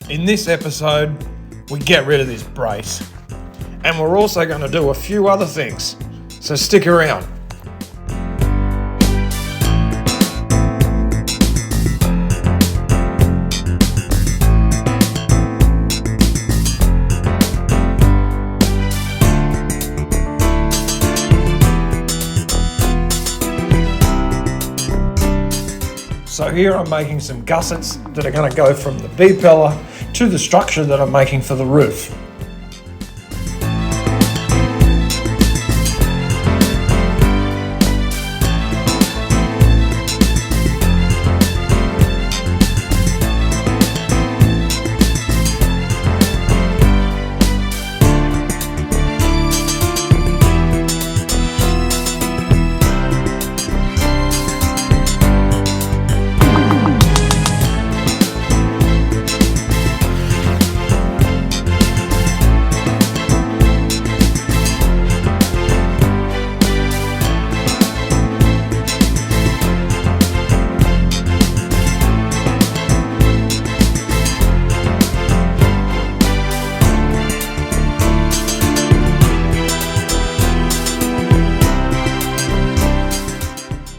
In this episode, we get rid of this brace. And we're also going to do a few other things. So stick around. So here I'm making some gussets that are going to go from the B-Pilar to the structure that I'm making for the roof.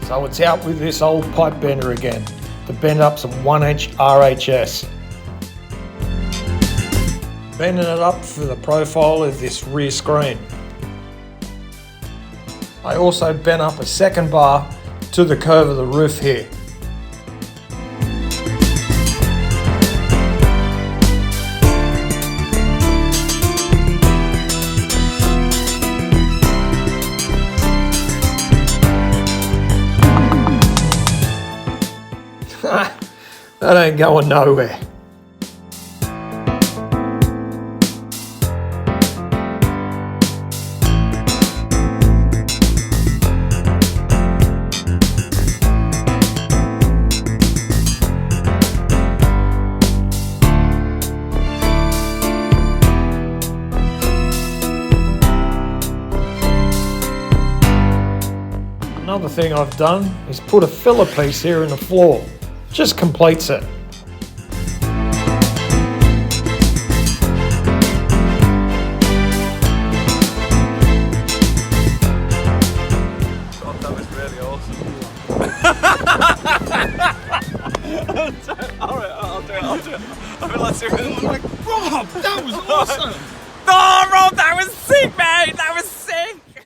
So it's out with this old pipe bender again to bend up some 1-inch RHS. Bending it up for the profile of this rear screen. I also bent up a second bar to the curve of the roof here. That ain't going nowhere. Another thing I've done is put a filler piece here in the floor. Just completes it. God, that was really awesome. Alright, I'll do it. I feel like doing it. Rob, that was awesome!